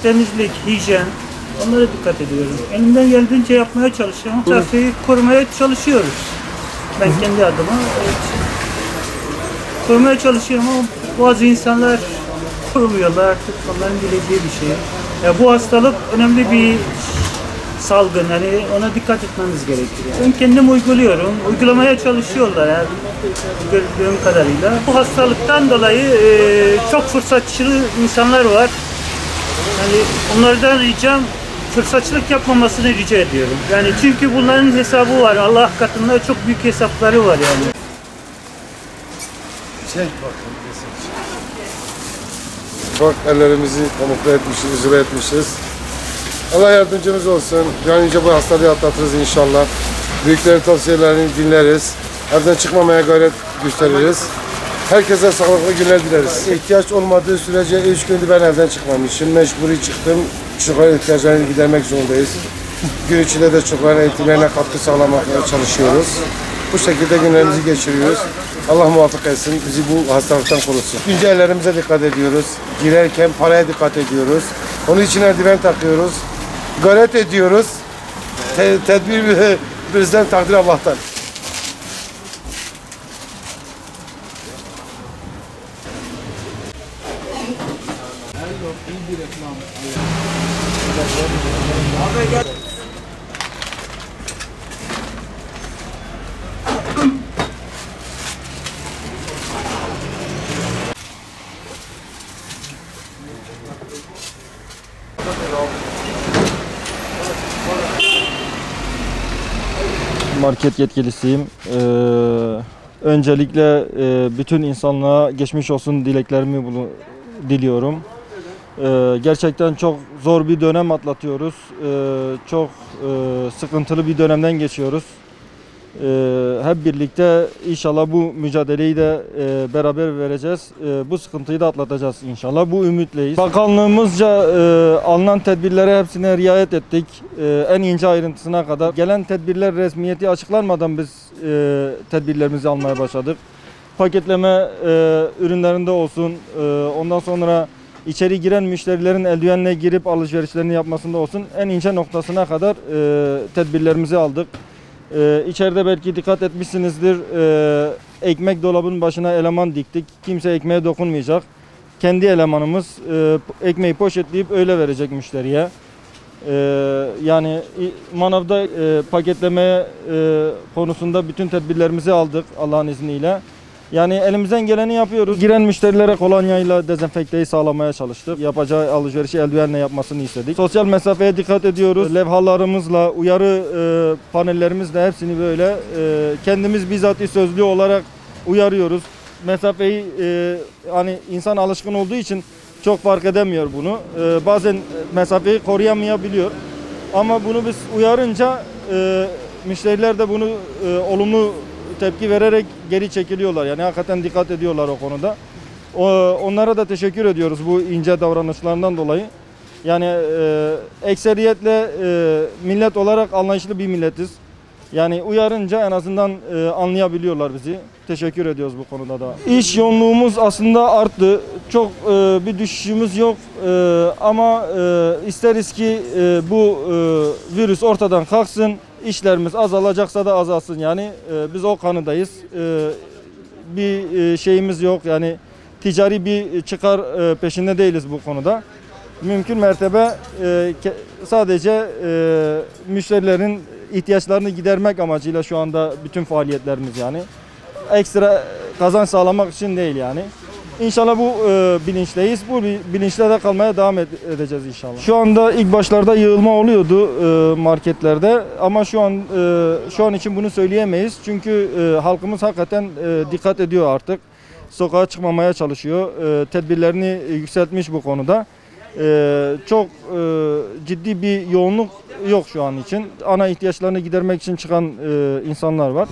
Temizlik, hijyen, onlara dikkat ediyorum. Elimden geldiğince yapmaya çalışıyorum. Trafiği korumaya çalışıyoruz. Ben kendi adıma korumaya çalışıyorum ama bazı insanlar korumuyorlar, artık onların bileceği bir şey. Ya bu hastalık önemli bir salgın, yani ona dikkat etmemiz gerekiyor. Ben kendim uyguluyorum, uygulamaya çalışıyorlar yani gördüğüm kadarıyla. Bu hastalıktan dolayı çok fırsatçı insanlar var. Yani onlardan ricam fırsatçılık yapmamasını rica ediyorum. Yani çünkü bunların hesabı var. Allah katında çok büyük hesapları var yani. Bak ellerimizi kamufle etmişiz, izole etmişiz. Allah yardımcımız olsun. Bir an önce bu hastalığı atlatırız inşallah. Büyüklerin tavsiyelerini dinleriz. Evden çıkmamaya gayret gösteririz. Herkese sağlıklı günler dileriz. İhtiyaç olmadığı sürece 3 gündür ben evden çıkmamışım. Mecburi çıktım. Çocukların ihtiyaçlarını gidermek zorundayız. Gün içinde de çocukların eğitimlerine katkı sağlamaya çalışıyoruz. Bu şekilde günlerimizi geçiriyoruz. Allah muvaffak etsin, bizi bu hastalıktan korusun. Önce ellerimize dikkat ediyoruz. Girerken paraya dikkat ediyoruz. Onun için eldiven takıyoruz. Gayret ediyoruz. Tedbir bizden, takdir Allah'tan. Market yetkilisiyim. Öncelikle bütün insanlığa geçmiş olsun dileklerimi diliyorum. Gerçekten çok zor bir dönem atlatıyoruz. Çok sıkıntılı bir dönemden geçiyoruz. Hep birlikte inşallah bu mücadeleyi de beraber vereceğiz. Bu sıkıntıyı da atlatacağız inşallah. Bu ümitleyiz. Bakanlığımızca alınan tedbirlere hepsine riayet ettik. En ince ayrıntısına kadar. Gelen tedbirler resmiyeti açıklanmadan biz tedbirlerimizi almaya başladık. Paketleme ürünlerinde olsun, ondan sonra içeri giren müşterilerin eldivenle girip alışverişlerini yapmasında olsun en ince noktasına kadar tedbirlerimizi aldık. İçeride belki dikkat etmişsinizdir, ekmek dolabının başına eleman diktik. Kimse ekmeğe dokunmayacak. Kendi elemanımız ekmeği poşetleyip öyle verecek müşteriye. Yani manavda paketleme konusunda bütün tedbirlerimizi aldık Allah'ın izniyle. Yani elimizden geleni yapıyoruz. Giren müşterilere kolonyayla dezenfekteyi sağlamaya çalıştık. Yapacağı alışverişi eldivenle yapmasını istedik. Sosyal mesafeye dikkat ediyoruz. Levhalarımızla, uyarı panellerimizle hepsini böyle kendimiz bizzat sözlü olarak uyarıyoruz. Mesafeyi hani insan alışkın olduğu için çok fark edemiyor bunu. Bazen mesafeyi koruyamayabiliyor. Ama bunu biz uyarınca müşteriler de bunu olumlu tepki vererek geri çekiliyorlar. Yani hakikaten dikkat ediyorlar o konuda. Onlara da teşekkür ediyoruz bu ince davranışlarından dolayı. Yani ekseriyetle millet olarak anlayışlı bir milletiz. Yani uyarınca en azından anlayabiliyorlar bizi. Teşekkür ediyoruz bu konuda da. İş yoğunluğumuz aslında arttı. Çok bir düşüşümüz yok. Ama isteriz ki bu virüs ortadan kalksın. İşlerimiz azalacaksa da azalsın. Yani biz o kanıdayız. Bir şeyimiz yok. Yani ticari bir çıkar peşinde değiliz bu konuda. Mümkün mertebe sadece müşterilerin ihtiyaçlarını gidermek amacıyla şu anda bütün faaliyetlerimiz yani. Ekstra kazanç sağlamak için değil yani. İnşallah bu bilinçteyiz. Bu bilinçle de kalmaya devam edeceğiz inşallah. Şu anda ilk başlarda yığılma oluyordu marketlerde ama şu an için bunu söyleyemeyiz. Çünkü halkımız hakikaten dikkat ediyor artık. Sokağa çıkmamaya çalışıyor. Tedbirlerini yükseltmiş bu konuda. Çok ciddi bir yoğunluk yok şu an için. Ana ihtiyaçlarını gidermek için çıkan insanlar var.